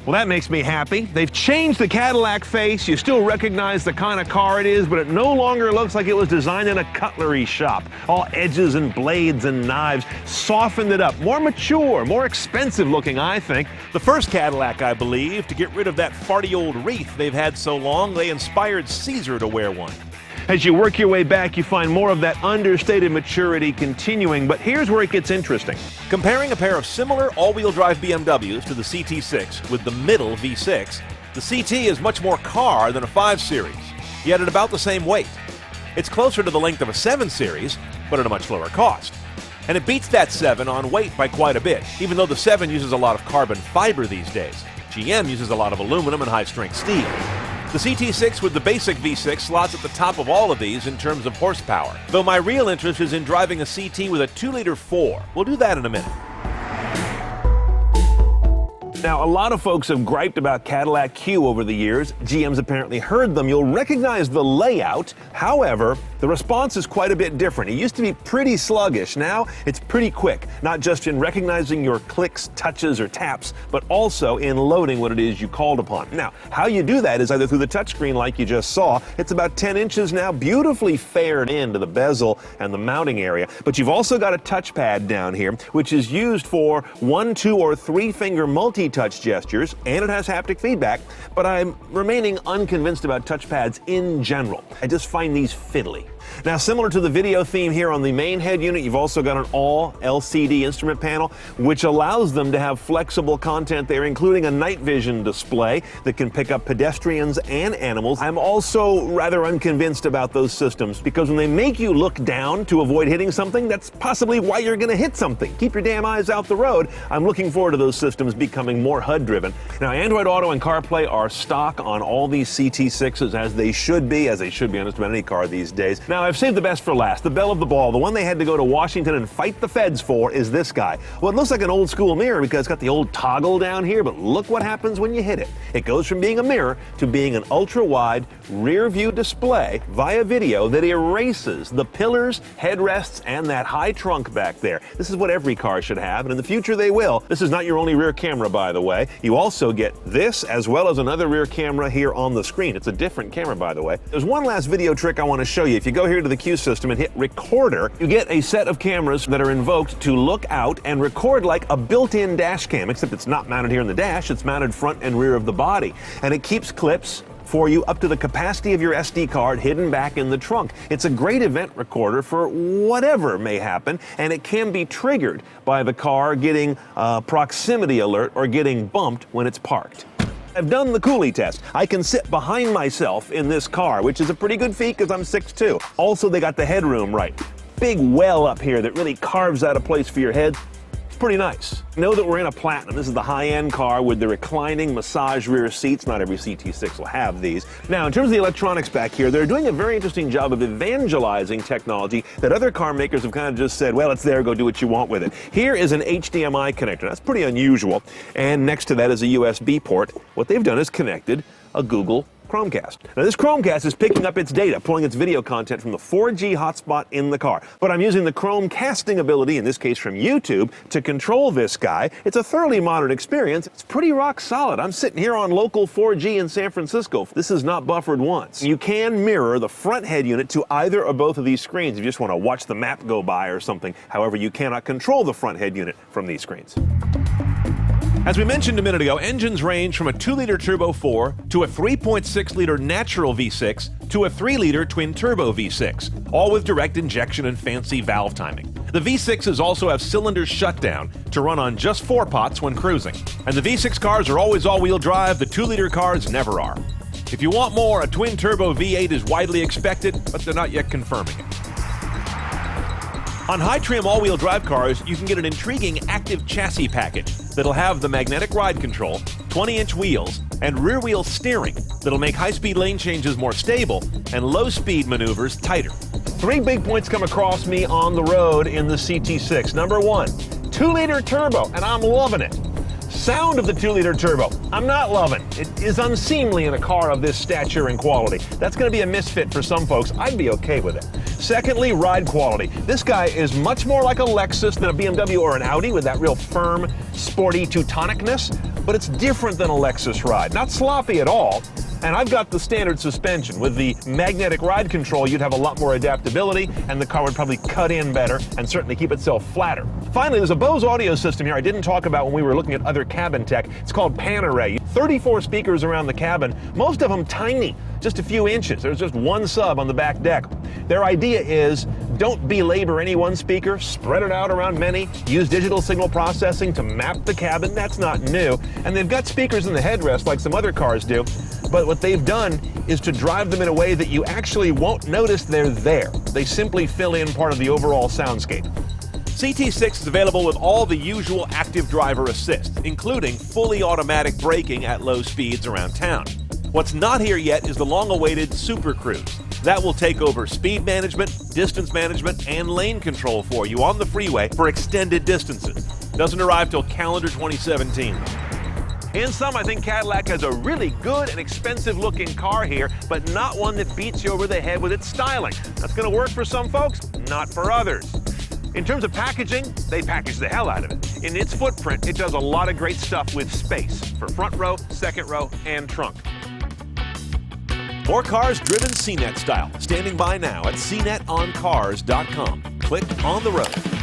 Well, that makes me happy. They've changed the Cadillac face. You still recognize the kind of car it is, but it no longer looks like it was designed in a cutlery shop. All edges and blades and knives, softened it up. More mature, more expensive looking, I think. The first Cadillac, I believe, to get rid of that farty old wreath they've had so long, they inspired Caesar to wear one. As you work your way back, you find more of that understated maturity continuing, but here's where it gets interesting. Comparing a pair of similar all-wheel drive BMWs to the CT6 with the middle V6, the CT is much more car than a 5 Series, yet at about the same weight. It's closer to the length of a 7 Series, but at a much lower cost. And it beats that 7 on weight by quite a bit, even though the 7 uses a lot of carbon fiber these days. GM uses a lot of aluminum and high-strength steel. The CT6 with the basic V6 slots at the top of all of these in terms of horsepower, though my real interest is in driving a CT with a 2-liter 4. We'll do that in a minute. Now, a lot of folks have griped about Cadillac Q over the years. GM's apparently heard them. You'll recognize the layout. However, the response is quite a bit different. It used to be pretty sluggish. Now, it's pretty quick, not just in recognizing your clicks, touches, or taps, but also in loading what it is you called upon. Now, how you do that is either through the touchscreen like you just saw. It's about 10 inches now, beautifully fared into the bezel and the mounting area. But you've also got a touchpad down here, which is used for 1, 2, or 3 finger multi-touch gestures, and it has haptic feedback, but I'm remaining unconvinced about touchpads in general. I just find these fiddly. Now, similar to the video theme here on the main head unit, you've also got an all LCD instrument panel, which allows them to have flexible content there, including a night vision display that can pick up pedestrians and animals. I'm also rather unconvinced about those systems because when they make you look down to avoid hitting something, that's possibly why you're going to hit something. Keep your damn eyes out the road. I'm looking forward to those systems becoming more HUD-driven. Now, Android Auto and CarPlay are stock on all these CT6s, as they should be on just about any car these days. Now, I've saved the best for last, the belle of the ball. The one they had to go to Washington and fight the feds for is this guy. Well, it looks like an old school mirror because it's got the old toggle down here, but look what happens when you hit it. It goes from being a mirror to being an ultra-wide rear view display via video that erases the pillars, headrests, and that high trunk back there. This is what every car should have, and in the future they will. This is not your only rear camera, by the way. You also get this as well as another rear camera here on the screen. It's a different camera, by the way. There's one last video trick I want to show you. If you go here to the Q system and hit recorder, you get a set of cameras that are invoked to look out and record like a built-in dash cam, except it's not mounted here in the dash, it's mounted front and rear of the body. And it keeps clips for you up to the capacity of your SD card hidden back in the trunk. It's a great event recorder for whatever may happen, and it can be triggered by the car getting a proximity alert or getting bumped when it's parked. I've done the coolie test. I can sit behind myself in this car, which is a pretty good feat because I'm 6'2". Also, they got the headroom right. Big well up here that really carves out a place for your head. It's pretty nice. Know that we're in a Platinum. This is the high-end car with the reclining massage rear seats. Not every CT6 will have these. Now, in terms of the electronics back here, they're doing a very interesting job of evangelizing technology that other car makers have kind of just said, well, it's there, go do what you want with it. Here is an HDMI connector. That's pretty unusual. And next to that is a USB port. What they've done is connected a Google Chromecast. Now, this Chromecast is picking up its data, pulling its video content from the 4G hotspot in the car. But I'm using the Chromecasting ability, in this case from YouTube, to control this guy. It's a thoroughly modern experience. It's pretty rock solid. I'm sitting here on local 4G in San Francisco. This is not buffered once. You can mirror the front head unit to either or both of these screens if you just want to watch the map go by or something. However, you cannot control the front head unit from these screens. As we mentioned a minute ago, engines range from a 2-liter turbo 4 to a 3.6-liter natural V6 to a 3-liter twin-turbo V6, all with direct injection and fancy valve timing. The V6s also have cylinder shutdown to run on just 4 pots when cruising. And the V6 cars are always all-wheel drive, the 2-liter cars never are. If you want more, a twin-turbo V8 is widely expected, but they're not yet confirming it. On high-trim all-wheel drive cars, you can get an intriguing active chassis package that'll have the magnetic ride control, 20-inch wheels, and rear-wheel steering that'll make high-speed lane changes more stable and low-speed maneuvers tighter. 3 big points come across me on the road in the CT6. Number 1, 2-liter turbo, and I'm loving it. Sound of the 2-liter turbo, I'm not loving. It is unseemly in a car of this stature and quality. That's going to be a misfit for some folks. I'd be okay with it. Secondly, ride quality. This guy is much more like a Lexus than a BMW or an Audi with that real firm, sporty Teutonicness, but it's different than a Lexus ride. Not sloppy at all. And I've got the standard suspension. With the magnetic ride control, you'd have a lot more adaptability, and the car would probably cut in better and certainly keep itself flatter. Finally, there's a Bose audio system here I didn't talk about when we were looking at other cabin tech. It's called Pan-Array. 34 speakers around the cabin, most of them tiny, just a few inches. There's just one sub on the back deck. Their idea is don't belabor any one speaker, spread it out around many, use digital signal processing to map the cabin. That's not new. And they've got speakers in the headrest like some other cars do. But what they've done is to drive them in a way that you actually won't notice they're there. They simply fill in part of the overall soundscape. CT6 is available with all the usual active driver assist, including fully automatic braking at low speeds around town. What's not here yet is the long-awaited Super Cruise. That will take over speed management, distance management, and lane control for you on the freeway for extended distances. Doesn't arrive till calendar 2017. In sum, I think Cadillac has a really good and expensive-looking car here, but not one that beats you over the head with its styling. That's going to work for some folks, not for others. In terms of packaging, they package the hell out of it. In its footprint, it does a lot of great stuff with space for front row, second row, and trunk. More cars driven CNET style. Standing by now at cnetoncars.com. Click on the road.